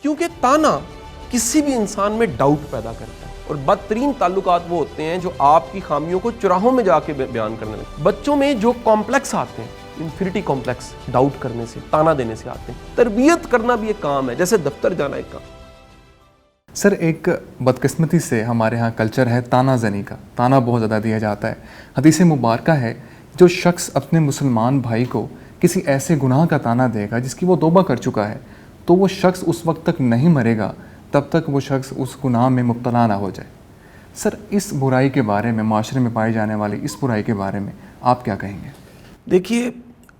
کیونکہ تانا کسی بھی انسان میں ڈاؤٹ پیدا کرتا ہے، اور بدترین تعلقات وہ ہوتے ہیں جو آپ کی خامیوں کو چراہوں میں جا کے بیان کرنے لگتے ہیں۔ بچوں میں جو کمپلیکس آتے ہیں، انفیریٹی کمپلیکس، ڈاؤٹ کرنے سے، تانا دینے سے آتے ہیں۔ تربیت کرنا بھی ایک کام ہے، جیسے دفتر جانا ایک کام۔ سر، ایک بدقسمتی سے ہمارے ہاں کلچر ہے تانا زنی کا، تانا بہت زیادہ دیا جاتا ہے۔ حدیث مبارکہ ہے، جو شخص اپنے مسلمان بھائی کو کسی ایسے گناہ کا تانا دے گا جس کی وہ توبہ کر چکا ہے، تو وہ شخص اس وقت تک نہیں مرے گا تب تک وہ شخص اس گناہ میں مبتلا نہ ہو جائے۔ سر، اس برائی کے بارے میں، معاشرے میں پائی جانے والی اس برائی کے بارے میں آپ کیا کہیں گے؟ دیکھیے،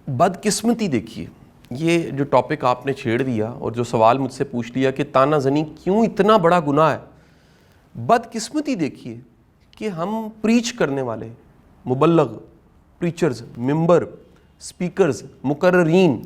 بدقسمتی، دیکھیے یہ جو ٹاپک آپ نے چھیڑ دیا اور جو سوال مجھ سے پوچھ لیا کہ تانا زنی کیوں اتنا بڑا گناہ ہے، بدقسمتی دیکھیے کہ ہم پریچ کرنے والے، مبلغ، پریچرز، ممبر، سپیکرز، مقررین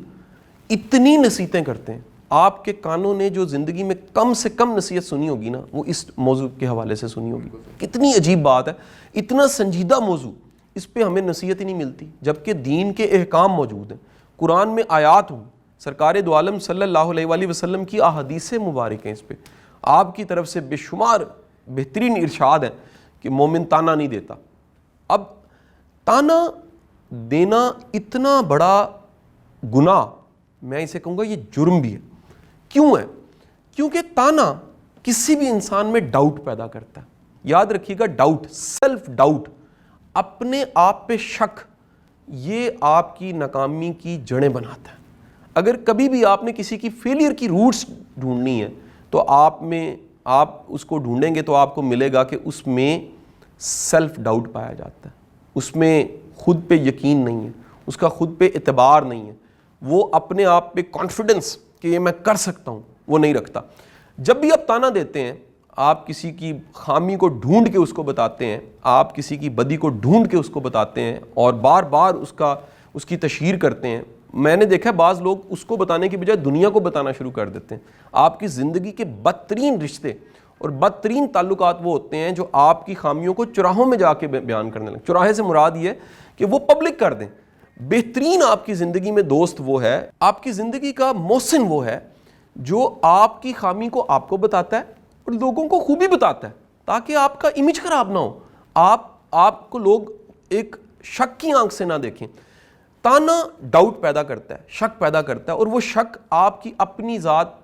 اتنی نصیحتیں کرتے ہیں۔ آپ کے کانوں نے جو زندگی میں کم سے کم نصیحت سنی ہوگی نا، وہ اس موضوع کے حوالے سے سنی ہوگی۔ کتنی عجیب بات ہے، اتنا سنجیدہ موضوع، اس پہ ہمیں نصیحت ہی نہیں ملتی، جبکہ دین کے احکام موجود ہیں، قرآن میں آیات ہوں، سرکار دو عالم صلی اللہ علیہ وآلہ وسلم کی احادیث مبارک ہیں، اس پہ آپ کی طرف سے بے شمار بہترین ارشاد ہیں کہ مومن تانا نہیں دیتا۔ اب تانا دینا اتنا بڑا گناہ، میں اسے کہوں گا یہ جرم بھی ہے۔ کیوں ہے؟ کیونکہ تانا کسی بھی انسان میں ڈاؤٹ پیدا کرتا ہے۔ یاد رکھیے گا، ڈاؤٹ، سیلف ڈاؤٹ، اپنے آپ پہ شک، یہ آپ کی ناکامی کی جڑیں بناتا ہے۔ اگر کبھی بھی آپ نے کسی کی فیلئر کی روٹس ڈھونڈنی ہے تو آپ اس کو ڈھونڈیں گے تو آپ کو ملے گا کہ اس میں سیلف ڈاؤٹ پایا جاتا ہے، اس میں خود پہ یقین نہیں ہے، اس کا خود پہ اعتبار نہیں ہے، وہ اپنے آپ پہ کانفیڈنس کہ یہ میں کر سکتا ہوں وہ نہیں رکھتا۔ جب بھی آپ تانا دیتے ہیں، آپ کسی کی خامی کو ڈھونڈ کے اس کو بتاتے ہیں، آپ کسی کی بدی کو ڈھونڈ کے اس کو بتاتے ہیں اور بار بار اس کی تشہیر کرتے ہیں۔ میں نے دیکھا ہے بعض لوگ اس کو بتانے کی بجائے دنیا کو بتانا شروع کر دیتے ہیں۔ آپ کی زندگی کے بدترین رشتے اور بدترین تعلقات وہ ہوتے ہیں جو آپ کی خامیوں کو چراہوں میں جا کے بیان کرنے لگے۔ چراہے سے مراد یہ ہے کہ وہ پبلک کر دیں۔ بہترین آپ کی زندگی میں دوست وہ ہے، آپ کی زندگی کا محسن وہ ہے جو آپ کی خامی کو آپ کو بتاتا ہے اور لوگوں کو خوبی بتاتا ہے، تاکہ آپ کا امیج خراب نہ ہو، آپ کو لوگ ایک شک کی آنکھ سے نہ دیکھیں۔ تانا ڈاؤٹ پیدا کرتا ہے، شک پیدا کرتا ہے، اور وہ شک آپ کی اپنی ذات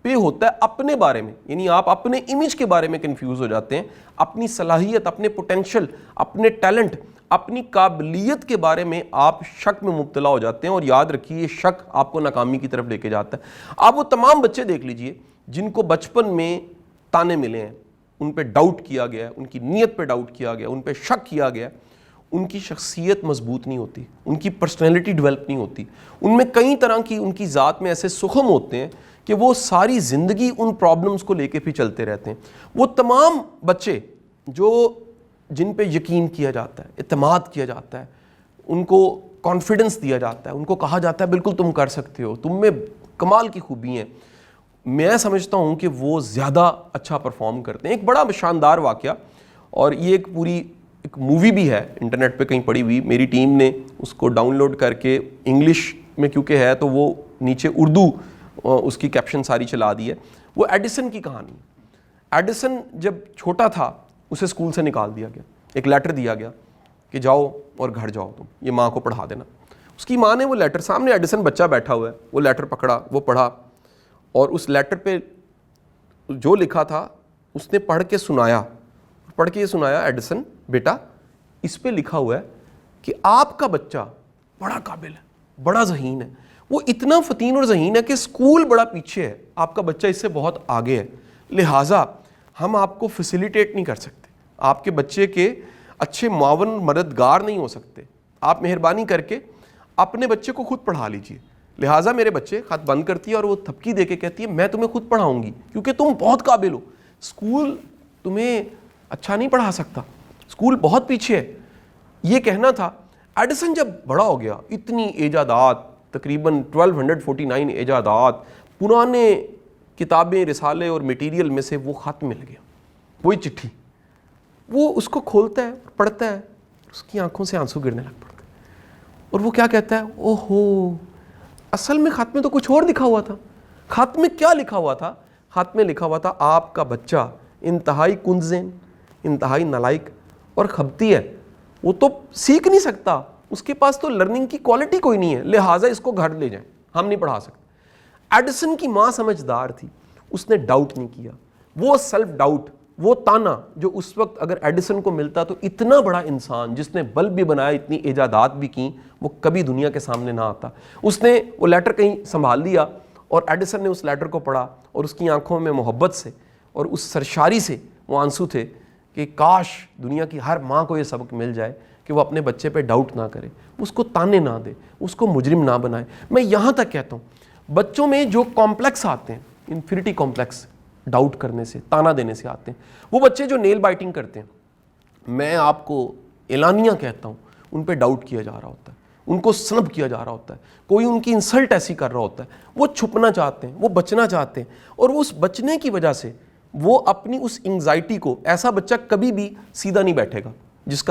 پہ ہوتا ہے، اپنے بارے میں، یعنی آپ اپنے امیج کے بارے میں کنفیوز ہو جاتے ہیں، اپنی صلاحیت، اپنے پوٹینشل، اپنے ٹیلنٹ، اپنی قابلیت کے بارے میں آپ شک میں مبتلا ہو جاتے ہیں، اور یاد رکھیے یہ شک آپ کو ناکامی کی طرف لے کے جاتا ہے۔ آپ وہ تمام بچے دیکھ لیجئے جن کو بچپن میں تانے ملے ہیں، ان پہ ڈاؤٹ کیا گیا ہے، ان کی نیت پہ ڈاؤٹ کیا گیا، ان پہ شک کیا گیا، ان کی شخصیت مضبوط نہیں ہوتی، ان کی پرسنالٹی ڈیولپ نہیں ہوتی، ان میں کئی طرح کی ان کی ذات میں ایسے سخم ہوتے ہیں کہ وہ ساری زندگی ان پرابلمز کو لے کے پھر چلتے رہتے ہیں۔ وہ تمام بچے جن پہ یقین کیا جاتا ہے، اعتماد کیا جاتا ہے، ان کو کانفیڈنس دیا جاتا ہے، ان کو کہا جاتا ہے بالکل تم کر سکتے ہو، تم میں کمال کی خوبی ہیں، میں سمجھتا ہوں کہ وہ زیادہ اچھا پرفارم کرتے ہیں۔ ایک بڑا شاندار واقعہ، اور یہ ایک مووی بھی ہے انٹرنیٹ پہ کہیں پڑی ہوئی، میری ٹیم نے اس کو ڈاؤن لوڈ کر کے انگلش میں کیونکہ ہے تو وہ نیچے اردو اس کی کیپشن ساری چلا دی ہے۔ وہ ایڈیسن کی کہانی۔ ایڈیسن جب چھوٹا تھا اسے اسکول سے نکال دیا گیا، ایک لیٹر دیا گیا کہ جاؤ اور گھر جاؤ، تم یہ ماں کو پڑھا دینا۔ اس کی ماں نے وہ لیٹر، سامنے ایڈیسن بچہ بیٹھا ہوا ہے، وہ لیٹر پکڑا، وہ پڑھا، اور اس لیٹر پہ جو لکھا تھا اس نے پڑھ کے یہ سنایا، ایڈیسن بیٹا اس پہ لکھا ہوا ہے کہ آپ کا بچہ بڑا قابل ہے، بڑا ذہین ہے، وہ اتنا فتین اور ذہین ہے کہ اسکول بڑا پیچھے ہے، آپ کا بچہ اس سے بہت آگے ہے، لہٰذا ہم آپ کو فیسیلیٹیٹ نہیں کر سکتے، آپ کے بچے کے اچھے معاون مددگار نہیں ہو سکتے، آپ مہربانی کر کے اپنے بچے کو خود پڑھا لیجئے۔ لہٰذا میرے بچے خط بند کرتی ہے اور وہ تھپکی دے کے کہتی ہے میں تمہیں خود پڑھاؤں گی کیونکہ تم بہت قابل ہو، اسکول تمہیں اچھا نہیں پڑھا سکتا، اسکول بہت پیچھے ہے۔ یہ کہنا تھا۔ ایڈیسن جب بڑا ہو گیا، اتنی ایجادات، تقریباً 1249 ایجادات، پرانے کتابیں، رسالے اور میٹیریل میں سے وہ خط مل گیا، وہی چٹھی، وہ اس کو کھولتا ہے، پڑھتا ہے، اس کی آنکھوں سے آنسو گرنے لگ پڑتے ہیں، اور وہ کیا کہتا ہے، اوہو، اصل میں خط میں تو کچھ اور لکھا ہوا تھا۔ خط میں کیا لکھا ہوا تھا؟ ہاتھ میں لکھا ہوا تھا آپ کا بچہ انتہائی کنزین، انتہائی نالائق اور خبتی ہے، وہ تو سیکھ نہیں سکتا، اس کے پاس تو لرننگ کی کوالٹی کوئی نہیں ہے، لہٰذا اس کو گھر لے جائیں، ہم نہیں پڑھا سکتے۔ ایڈیسن کی ماں سمجھدار تھی، اس نے ڈاؤٹ نہیں کیا۔ وہ سیلف ڈاؤٹ، وہ تانا جو اس وقت اگر ایڈیسن کو ملتا تو اتنا بڑا انسان جس نے بلب بھی بنایا، اتنی ایجادات بھی کی، وہ کبھی دنیا کے سامنے نہ آتا۔ اس نے وہ لیٹر کہیں سنبھال لیا اور ایڈیسن نے اس لیٹر کو پڑھا اور اس کی آنکھوں میں محبت سے اور اس سرشاری سے وہ آنسو تھے کہ کاش دنیا کی ہر ماں کو یہ سبق مل جائے کہ وہ اپنے بچے پہ ڈاؤٹ نہ کرے، اس کو تانے نہ دے، اس کو مجرم نہ بنائے۔ میں یہاں تک کہتا ہوں بچوں میں جو کمپلیکس آتے ہیں، انفیریٹی کمپلیکس، ڈاؤٹ کرنے سے، تانا دینے سے آتے ہیں، وہ بچے جو نیل بائٹنگ کرتے ہیں، میں آپ کو اعلانیہ کہتا ہوں، ان پہ ڈاؤٹ کیا جا رہا ہوتا ہے، ان کو سنب کیا جا رہا ہوتا ہے، کوئی ان کی انسلٹ ایسی کر رہا ہوتا ہے، وہ چھپنا چاہتے ہیں، وہ بچنا چاہتے ہیں، اور وہ اس بچنے کی وجہ سے وہ اپنی اس انگزائٹی کو، ایسا بچہ کبھی بھی سیدھا نہیں بیٹھے گا جس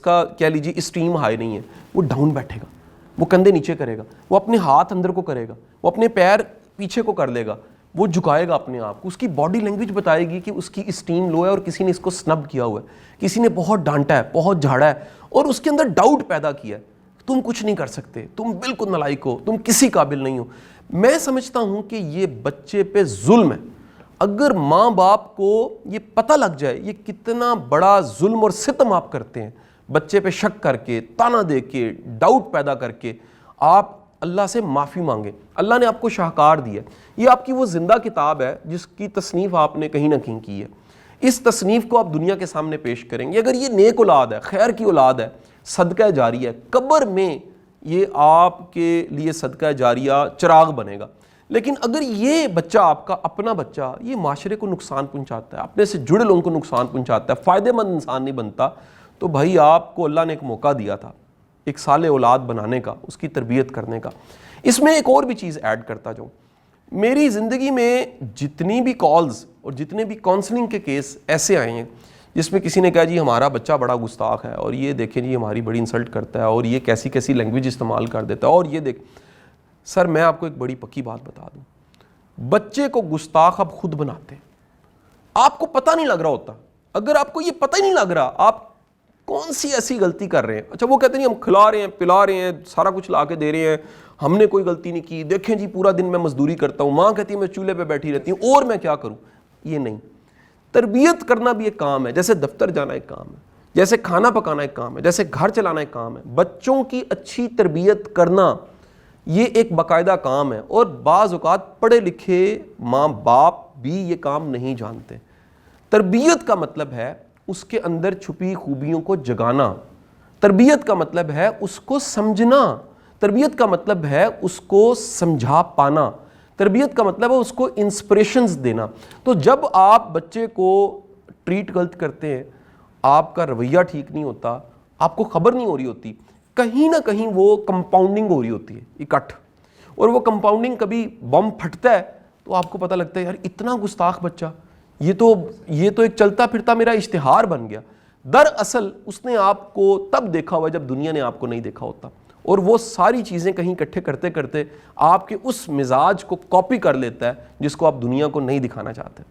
کا کہہ لیجیے اسٹیم ہائی نہیں ہے، وہ ڈاؤن بیٹھے گا، وہ کندھے نیچے کرے گا، وہ اپنے ہاتھ اندر کو کرے گا، وہ اپنے پیر پیچھے کو کر لے گا، وہ جھکائے گا اپنے آپ کو، اس کی باڈی لینگویج بتائے گی کہ اس کی اسٹیم لو ہے اور کسی نے اس کو سنب کیا ہوا ہے، کسی نے بہت ڈانٹا ہے، بہت جھاڑا ہے اور اس کے اندر ڈاؤٹ پیدا کیا ہے، تم کچھ نہیں کر سکتے، تم بالکل نالائق ہو، تم کسی قابل نہیں ہو۔ میں سمجھتا ہوں کہ یہ بچے پہ ظلم ہے۔ اگر ماں باپ کو یہ پتہ لگ جائے یہ کتنا بڑا ظلم اور ستم آپ کرتے ہیں، بچے پہ شک کر کے، تانا دے کے، ڈاؤٹ پیدا کر کے، آپ اللہ سے معافی مانگیں۔ اللہ نے آپ کو شاہکار دیا ہے، یہ آپ کی وہ زندہ کتاب ہے جس کی تصنیف آپ نے کہیں نہ کہیں کی ہے۔ اس تصنیف کو آپ دنیا کے سامنے پیش کریں گے۔ اگر یہ نیک اولاد ہے، خیر کی اولاد ہے، صدقہ جاریہ ہے، قبر میں یہ آپ کے لیے صدقہ جاریہ چراغ بنے گا۔ لیکن اگر یہ بچہ آپ کا اپنا بچہ یہ معاشرے کو نقصان پہنچاتا ہے، اپنے سے جڑے لوگوں کو نقصان پہنچاتا ہے، فائدہ مند انسان نہیں بنتا، تو بھائی آپ کو اللہ نے ایک موقع دیا تھا ایک صالح اولاد بنانے کا، اس کی تربیت کرنے کا۔ اس میں ایک اور بھی چیز ایڈ کرتا جاؤں، میری زندگی میں جتنی بھی کالز اور جتنے بھی کاؤنسلنگ کے کیس ایسے آئے ہیں جس میں کسی نے کہا جی ہمارا بچہ بڑا گستاخ ہے اور یہ دیکھیں جی ہماری بڑی انسلٹ کرتا ہے اور یہ کیسی کیسی لینگویج استعمال کر دیتا ہے اور یہ دیکھ، سر میں آپ کو ایک بڑی پکی بات بتا دوں، بچے کو گستاخ آپ خود بناتے ہیں، آپ کو پتہ نہیں لگ رہا ہوتا۔ اگر آپ کو یہ پتہ ہی نہیں لگ رہا آپ کون سی ایسی غلطی کر رہے ہیں، اچھا وہ کہتے ہیں ہم کھلا رہے ہیں، پلا رہے ہیں، سارا کچھ لا کے دے رہے ہیں، ہم نے کوئی غلطی نہیں کی، دیکھیں جی پورا دن میں مزدوری کرتا ہوں، ماں کہتی ہے میں چولہے پہ بیٹھی رہتی ہوں اور میں کیا کروں۔ یہ نہیں، تربیت کرنا بھی ایک کام ہے، جیسے دفتر جانا ایک کام ہے، جیسے کھانا پکانا ایک کام ہے، جیسے گھر چلانا ایک کام ہے، بچوں کی اچھی تربیت کرنا یہ ایک باقاعدہ کام ہے، اور بعض اوقات پڑھے لکھے ماں باپ بھی یہ کام نہیں جانتے۔ تربیت کا مطلب ہے اس کے اندر چھپی خوبیوں کو جگانا، تربیت کا مطلب ہے اس کو سمجھنا، تربیت کا مطلب ہے اس کو سمجھا پانا، تربیت کا مطلب ہے اس کو انسپریشنز دینا۔ تو جب آپ بچے کو ٹریٹ غلط کرتے ہیں، آپ کا رویہ ٹھیک نہیں ہوتا، آپ کو خبر نہیں ہو رہی ہوتی، کہیں نہ کہیں وہ کمپاؤنڈنگ ہو رہی ہوتی ہے اکٹھ، اور وہ کمپاؤنڈنگ کبھی بم پھٹتا ہے تو آپ کو پتہ لگتا ہے یار اتنا گستاخ بچہ، یہ تو ایک چلتا پھرتا میرا اشتہار بن گیا۔ دراصل اس نے آپ کو تب دیکھا ہوا جب دنیا نے آپ کو نہیں دیکھا ہوتا، اور وہ ساری چیزیں کہیں اکٹھے کرتے کرتے آپ کے اس مزاج کو کاپی کر لیتا ہے جس کو آپ دنیا کو نہیں دکھانا چاہتے۔